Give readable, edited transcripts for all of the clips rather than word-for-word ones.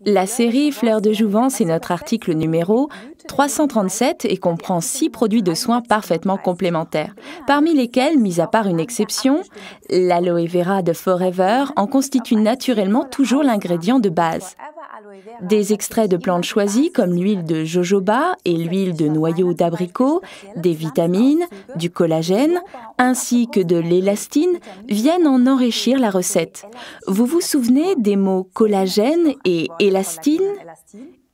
La série Fleurs de Jouvence est notre article numéro 337 et comprend 6 produits de soins parfaitement complémentaires, parmi lesquels, mis à part une exception, l'aloe vera de Forever en constitue naturellement toujours l'ingrédient de base. Des extraits de plantes choisies comme l'huile de jojoba et l'huile de noyau d'abricot, des vitamines, du collagène, ainsi que de l'élastine viennent en enrichir la recette. Vous vous souvenez des mots collagène et élastine ?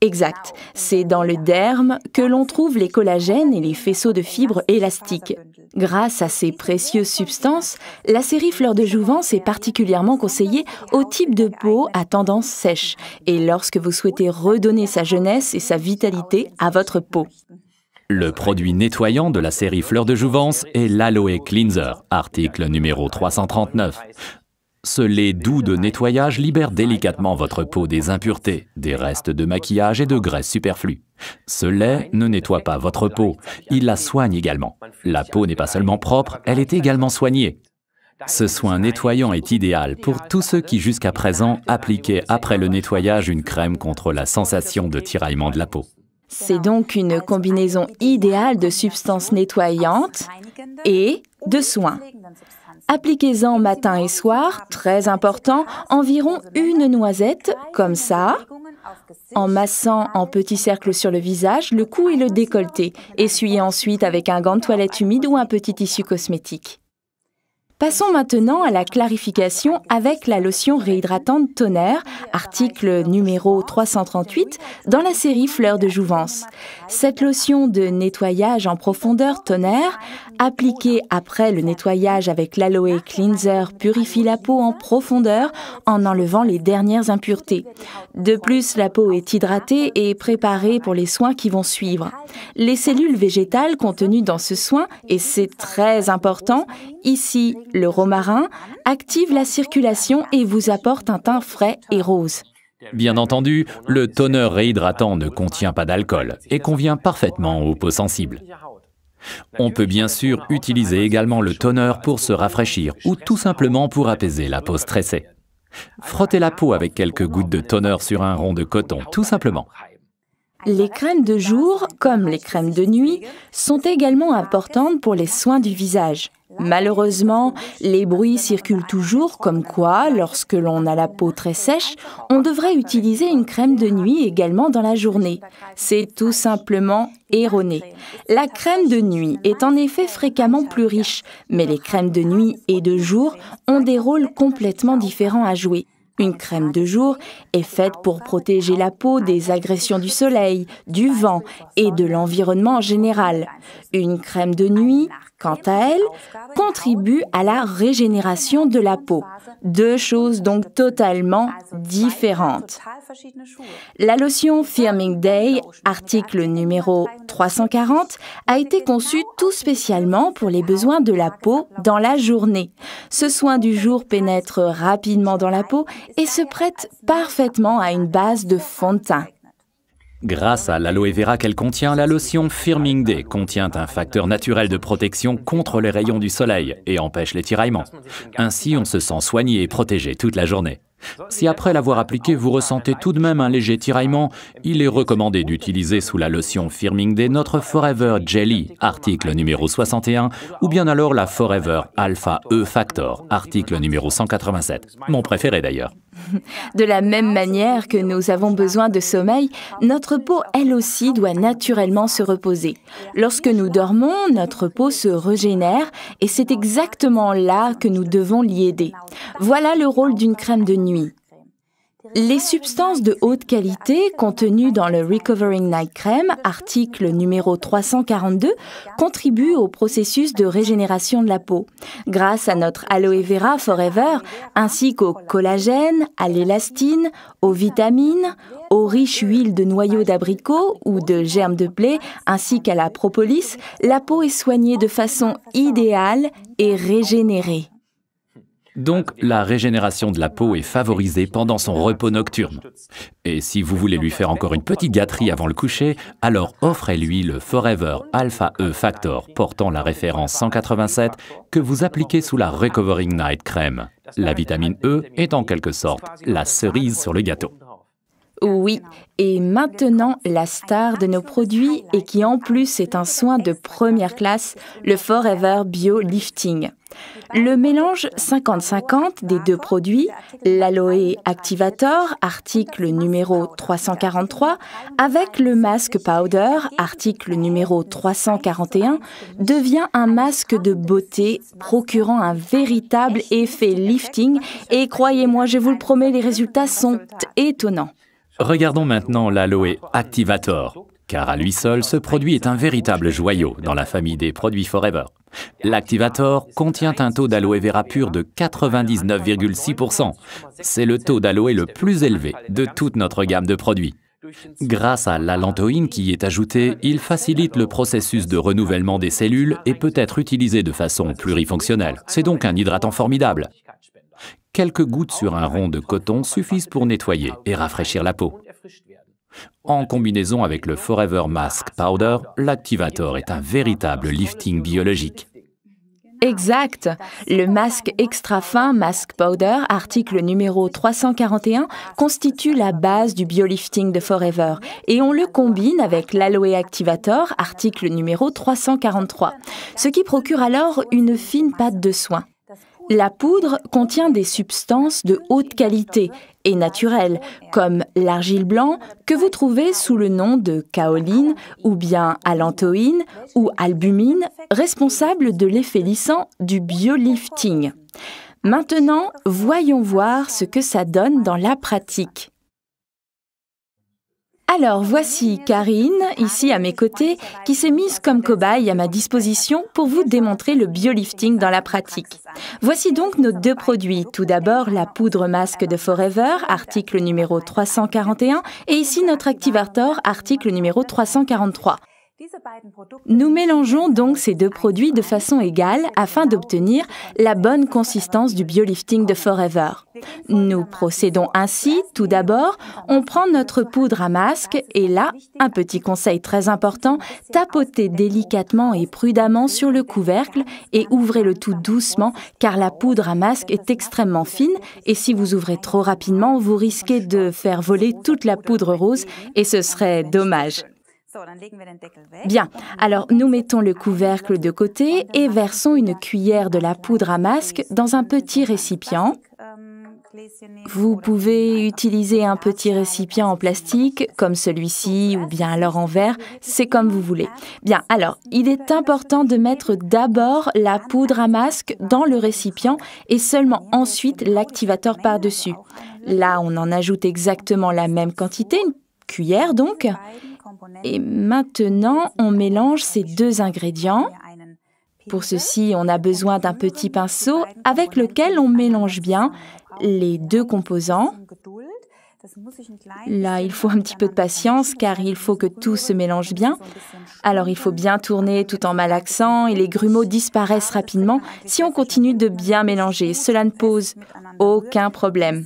Exact, c'est dans le derme que l'on trouve les collagènes et les faisceaux de fibres élastiques. Grâce à ces précieuses substances, la série Fleurs de Jouvence est particulièrement conseillée au type de peau à tendance sèche et lorsque vous souhaitez redonner sa jeunesse et sa vitalité à votre peau. Le produit nettoyant de la série Fleurs de Jouvence est l'Aloe Cleanser, article numéro 339. Ce lait doux de nettoyage libère délicatement votre peau des impuretés, des restes de maquillage et de graisse superflues. Ce lait ne nettoie pas votre peau, il la soigne également. La peau n'est pas seulement propre, elle est également soignée. Ce soin nettoyant est idéal pour tous ceux qui jusqu'à présent appliquaient après le nettoyage une crème contre la sensation de tiraillement de la peau. C'est donc une combinaison idéale de substances nettoyantes et de soins. Appliquez-en matin et soir, très important, environ une noisette, comme ça, en massant en petits cercles sur le visage, le cou et le décolleté. Essuyez ensuite avec un gant de toilette humide ou un petit tissu cosmétique. Passons maintenant à la clarification avec la lotion réhydratante Toner, article numéro 338, dans la série Fleurs de Jouvence. Cette lotion de nettoyage en profondeur Toner, appliquée après le nettoyage avec l'Aloe Cleanser, purifie la peau en profondeur en enlevant les dernières impuretés. De plus, la peau est hydratée et préparée pour les soins qui vont suivre. Les cellules végétales contenues dans ce soin, et c'est très important, ici, le romarin active la circulation et vous apporte un teint frais et rose. Bien entendu, le toner réhydratant ne contient pas d'alcool et convient parfaitement aux peaux sensibles. On peut bien sûr utiliser également le toner pour se rafraîchir ou tout simplement pour apaiser la peau stressée. Frottez la peau avec quelques gouttes de toner sur un rond de coton, tout simplement. Les crèmes de jour, comme les crèmes de nuit, sont également importantes pour les soins du visage. Malheureusement, les bruits circulent toujours comme quoi, lorsque l'on a la peau très sèche, on devrait utiliser une crème de nuit également dans la journée. C'est tout simplement erroné. La crème de nuit est en effet fréquemment plus riche, mais les crèmes de nuit et de jour ont des rôles complètement différents à jouer. Une crème de jour est faite pour protéger la peau des agressions du soleil, du vent et de l'environnement en général. Une crème de nuit, quant à elle, contribue à la régénération de la peau. Deux choses donc totalement différentes. La lotion Firming Day, article numéro 340, a été conçue tout spécialement pour les besoins de la peau dans la journée. Ce soin du jour pénètre rapidement dans la peau et se prête parfaitement à une base de fond de teint. Grâce à l'aloe vera qu'elle contient, la lotion Firming Day contient un facteur naturel de protection contre les rayons du soleil et empêche les tiraillements. Ainsi, on se sent soigné et protégé toute la journée. Si après l'avoir appliqué, vous ressentez tout de même un léger tiraillement, il est recommandé d'utiliser sous la lotion Firming Day notre Forever Jelly, article numéro 61, ou bien alors la Forever Alpha E Factor, article numéro 187, mon préféré d'ailleurs. De la même manière que nous avons besoin de sommeil, notre peau, elle aussi, doit naturellement se reposer. Lorsque nous dormons, notre peau se régénère et c'est exactement là que nous devons l'y aider. Voilà le rôle d'une crème de nuit. Les substances de haute qualité contenues dans le Recovering Night Cream, article numéro 342, contribuent au processus de régénération de la peau. Grâce à notre Aloe Vera Forever, ainsi qu'au collagène, à l'élastine, aux vitamines, aux riches huiles de noyau d'abricot ou de germe de blé, ainsi qu'à la propolis, la peau est soignée de façon idéale et régénérée. Donc, la régénération de la peau est favorisée pendant son repos nocturne. Et si vous voulez lui faire encore une petite gâterie avant le coucher, alors offrez-lui le Forever Alpha E Factor portant la référence 187 que vous appliquez sous la Recovering Night Cream. La vitamine E est en quelque sorte la cerise sur le gâteau. Oui, et maintenant, la star de nos produits et qui en plus est un soin de première classe, le Forever Bio Lifting. Le mélange 50-50 des deux produits, l'Aloe Activator, article numéro 343, avec le Mask Powder, article numéro 341, devient un masque de beauté procurant un véritable effet lifting et croyez-moi, je vous le promets, les résultats sont étonnants. Regardons maintenant l'Aloe Activator, car à lui seul, ce produit est un véritable joyau dans la famille des produits Forever. L'Activator contient un taux d'aloe vera pur de 99,6%. C'est le taux d'aloe le plus élevé de toute notre gamme de produits. Grâce à l'allantoïne qui y est ajoutée, il facilite le processus de renouvellement des cellules et peut être utilisé de façon plurifonctionnelle. C'est donc un hydratant formidable. Quelques gouttes sur un rond de coton suffisent pour nettoyer et rafraîchir la peau. En combinaison avec le Forever Mask Powder, l'Activator est un véritable lifting biologique. Exact. Le masque extra fin Mask Powder, article numéro 341, constitue la base du biolifting de Forever et on le combine avec l'Aloe Activator, article numéro 343, ce qui procure alors une fine pâte de soin. La poudre contient des substances de haute qualité et naturelles, comme l'argile blanc que vous trouvez sous le nom de kaoline ou bien allantoïne ou albumine, responsable de l'effet lissant du biolifting. Maintenant, voyons voir ce que ça donne dans la pratique. Alors, voici Karine, ici à mes côtés, qui s'est mise comme cobaye à ma disposition pour vous démontrer le biolifting dans la pratique. Voici donc nos deux produits. Tout d'abord, la poudre masque de Forever, article numéro 341, et ici notre Activator, article numéro 343. Nous mélangeons donc ces deux produits de façon égale afin d'obtenir la bonne consistance du biolifting de Forever. Nous procédons ainsi, tout d'abord, on prend notre poudre à masque et là, un petit conseil très important, tapotez délicatement et prudemment sur le couvercle et ouvrez le tout doucement car la poudre à masque est extrêmement fine et si vous ouvrez trop rapidement, vous risquez de faire voler toute la poudre rose et ce serait dommage. Bien, alors nous mettons le couvercle de côté et versons une cuillère de la poudre à masque dans un petit récipient. Vous pouvez utiliser un petit récipient en plastique comme celui-ci ou bien alors en verre, c'est comme vous voulez. Bien, alors il est important de mettre d'abord la poudre à masque dans le récipient et seulement ensuite l'activateur par-dessus. Là, on en ajoute exactement la même quantité, une cuillère donc. Et maintenant, on mélange ces deux ingrédients. Pour ceci, on a besoin d'un petit pinceau avec lequel on mélange bien les deux composants. Là, il faut un petit peu de patience car il faut que tout se mélange bien. Alors, il faut bien tourner tout en malaxant et les grumeaux disparaissent rapidement si on continue de bien mélanger. Cela ne pose aucun problème.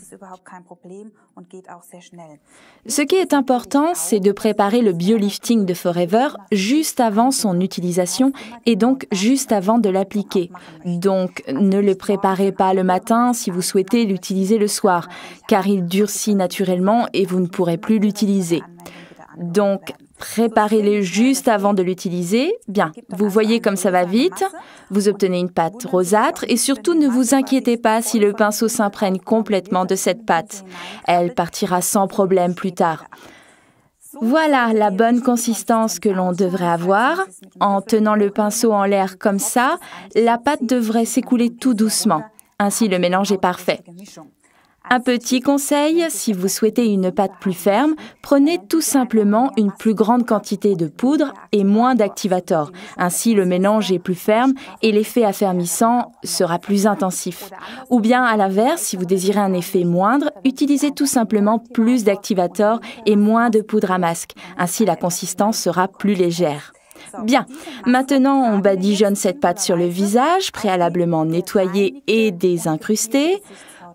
Ce qui est important, c'est de préparer le biolifting de Forever juste avant son utilisation et donc juste avant de l'appliquer. Donc, ne le préparez pas le matin si vous souhaitez l'utiliser le soir, car il durcit naturellement et vous ne pourrez plus l'utiliser. Donc, préparez-le juste avant de l'utiliser. Bien, vous voyez comme ça va vite. Vous obtenez une pâte rosâtre et surtout ne vous inquiétez pas si le pinceau s'imprègne complètement de cette pâte. Elle partira sans problème plus tard. Voilà la bonne consistance que l'on devrait avoir. En tenant le pinceau en l'air comme ça, la pâte devrait s'écouler tout doucement. Ainsi, le mélange est parfait. Un petit conseil, si vous souhaitez une pâte plus ferme, prenez tout simplement une plus grande quantité de poudre et moins d'activator. Ainsi, le mélange est plus ferme et l'effet affermissant sera plus intensif. Ou bien, à l'inverse, si vous désirez un effet moindre, utilisez tout simplement plus d'activator et moins de poudre à masque. Ainsi, la consistance sera plus légère. Bien, maintenant on badigeonne cette pâte sur le visage, préalablement nettoyé et désincrusté.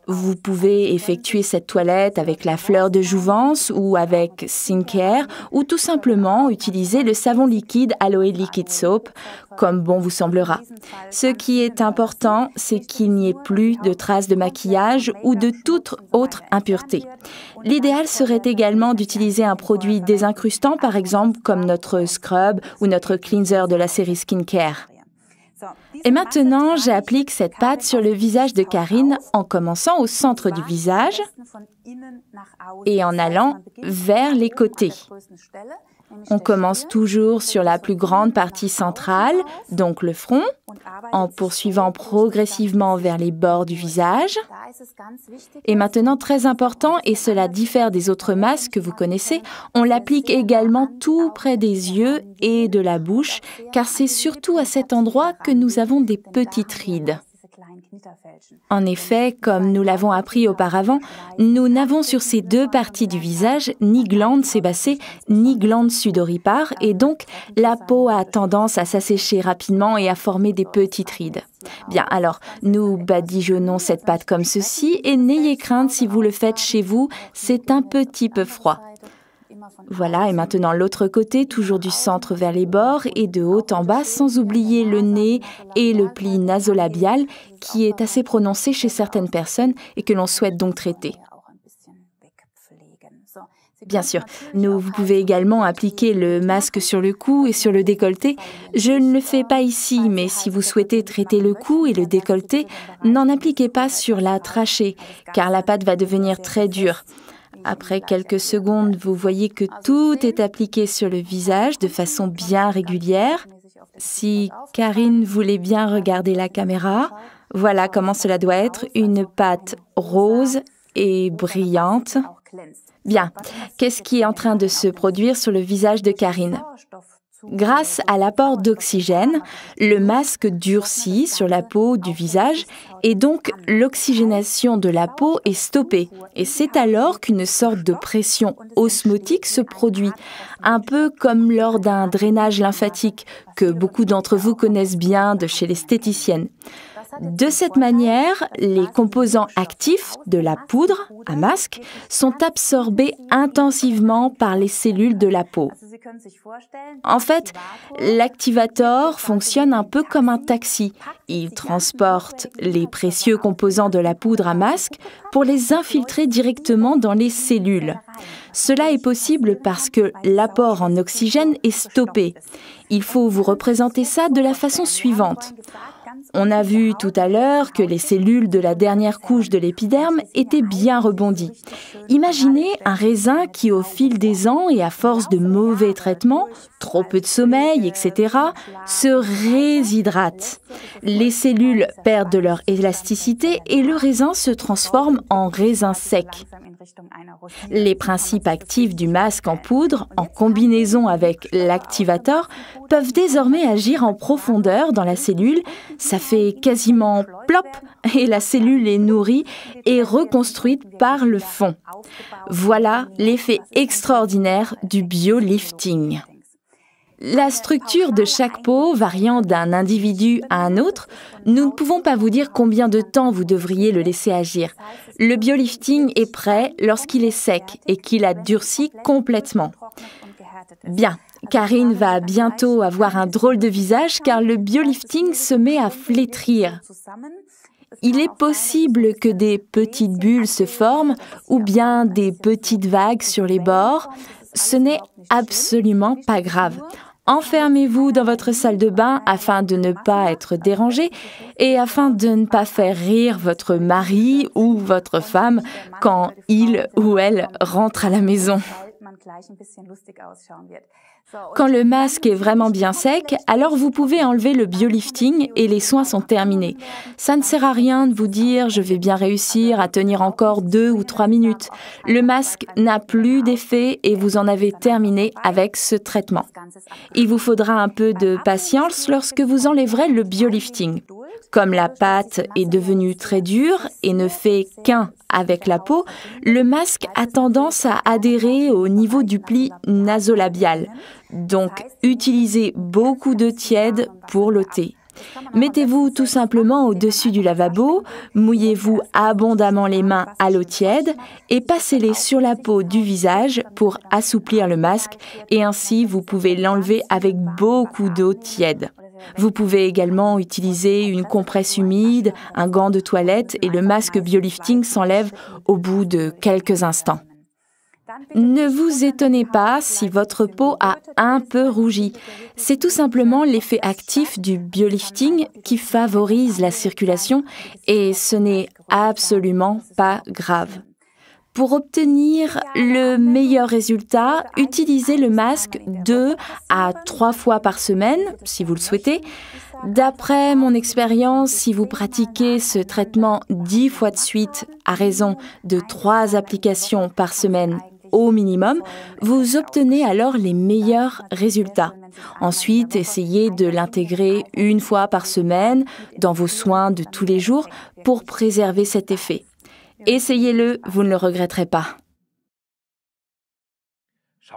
Vous pouvez effectuer cette toilette avec la fleur de jouvence ou avec Skincare ou tout simplement utiliser le savon liquide Aloe Liquid Soap comme bon vous semblera. Ce qui est important, c'est qu'il n'y ait plus de traces de maquillage ou de toute autre impureté. L'idéal serait également d'utiliser un produit désincrustant, par exemple comme notre scrub ou notre cleanser de la série Skincare. Et maintenant, j'applique cette pâte sur le visage de Karine en commençant au centre du visage et en allant vers les côtés. On commence toujours sur la plus grande partie centrale, donc le front, en poursuivant progressivement vers les bords du visage. Et maintenant, très important, et cela diffère des autres masques que vous connaissez, on l'applique également tout près des yeux et de la bouche, car c'est surtout à cet endroit que nous avons des petites rides. En effet, comme nous l'avons appris auparavant, nous n'avons sur ces deux parties du visage ni glande sébacée ni glande sudoripare et donc la peau a tendance à s'assécher rapidement et à former des petites rides. Bien, alors nous badigeonnons cette pâte comme ceci et n'ayez crainte si vous le faites chez vous, c'est un petit peu froid. Voilà, et maintenant l'autre côté, toujours du centre vers les bords et de haut en bas, sans oublier le nez et le pli nasolabial qui est assez prononcé chez certaines personnes et que l'on souhaite donc traiter. Bien sûr, vous pouvez également appliquer le masque sur le cou et sur le décolleté. Je ne le fais pas ici, mais si vous souhaitez traiter le cou et le décolleté, n'en appliquez pas sur la trachée, car la pâte va devenir très dure. Après quelques secondes, vous voyez que tout est appliqué sur le visage de façon bien régulière. Si Karine voulait bien regarder la caméra, voilà comment cela doit être, une pâte rose et brillante. Bien, qu'est-ce qui est en train de se produire sur le visage de Karine ? Grâce à l'apport d'oxygène, le masque durcit sur la peau du visage et donc l'oxygénation de la peau est stoppée. Et c'est alors qu'une sorte de pression osmotique se produit, un peu comme lors d'un drainage lymphatique que beaucoup d'entre vous connaissent bien de chez l'esthéticienne. De cette manière, les composants actifs de la poudre à masque sont absorbés intensivement par les cellules de la peau. En fait, l'activator fonctionne un peu comme un taxi. Il transporte les précieux composants de la poudre à masque pour les infiltrer directement dans les cellules. Cela est possible parce que l'apport en oxygène est stoppé. Il faut vous représenter ça de la façon suivante. On a vu tout à l'heure que les cellules de la dernière couche de l'épiderme étaient bien rebondies. Imaginez un raisin qui, au fil des ans et à force de mauvais traitements, trop peu de sommeil, etc., se réshydrate. Les cellules perdent de leur élasticité et le raisin se transforme en raisin sec. Les principes actifs du masque en poudre, en combinaison avec l'activator, peuvent désormais agir en profondeur dans la cellule. Ça fait quasiment plop et la cellule est nourrie et reconstruite par le fond. Voilà l'effet extraordinaire du biolifting. La structure de chaque peau variant d'un individu à un autre, nous ne pouvons pas vous dire combien de temps vous devriez le laisser agir. Le biolifting est prêt lorsqu'il est sec et qu'il a durci complètement. Bien, Karine va bientôt avoir un drôle de visage car le biolifting se met à flétrir. Il est possible que des petites bulles se forment ou bien des petites vagues sur les bords. Ce n'est absolument pas grave. Enfermez-vous dans votre salle de bain afin de ne pas être dérangé et afin de ne pas faire rire votre mari ou votre femme quand il ou elle rentre à la maison. Quand le masque est vraiment bien sec, alors vous pouvez enlever le biolifting et les soins sont terminés. Ça ne sert à rien de vous dire « je vais bien réussir à tenir encore 2 ou 3 minutes ». Le masque n'a plus d'effet et vous en avez terminé avec ce traitement. Il vous faudra un peu de patience lorsque vous enlèverez le biolifting. Comme la pâte est devenue très dure et ne fait qu'un avec la peau, le masque a tendance à adhérer au niveau du pli nasolabial. Donc, utilisez beaucoup d'eau tiède pour l'ôter. Mettez-vous tout simplement au-dessus du lavabo, mouillez-vous abondamment les mains à l'eau tiède et passez-les sur la peau du visage pour assouplir le masque et ainsi vous pouvez l'enlever avec beaucoup d'eau tiède. Vous pouvez également utiliser une compresse humide, un gant de toilette et le masque biolifting s'enlève au bout de quelques instants. Ne vous étonnez pas si votre peau a un peu rougi. C'est tout simplement l'effet actif du biolifting qui favorise la circulation et ce n'est absolument pas grave. Pour obtenir le meilleur résultat, utilisez le masque 2 à 3 fois par semaine, si vous le souhaitez. D'après mon expérience, si vous pratiquez ce traitement 10 fois de suite à raison de 3 applications par semaine au minimum, vous obtenez alors les meilleurs résultats. Ensuite, essayez de l'intégrer 1 fois par semaine dans vos soins de tous les jours pour préserver cet effet. Essayez-le, vous ne le regretterez pas.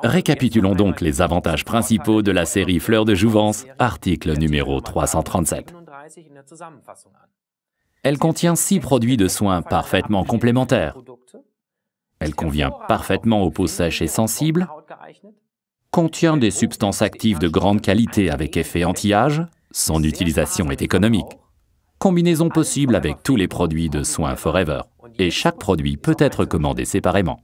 Récapitulons donc les avantages principaux de la série Fleurs de Jouvence, article numéro 337. Elle contient 6 produits de soins parfaitement complémentaires. Elle convient parfaitement aux peaux sèches et sensibles, contient des substances actives de grande qualité avec effet anti-âge, son utilisation est économique. Combinaison possible avec tous les produits de soins Forever, et chaque produit peut être commandé séparément.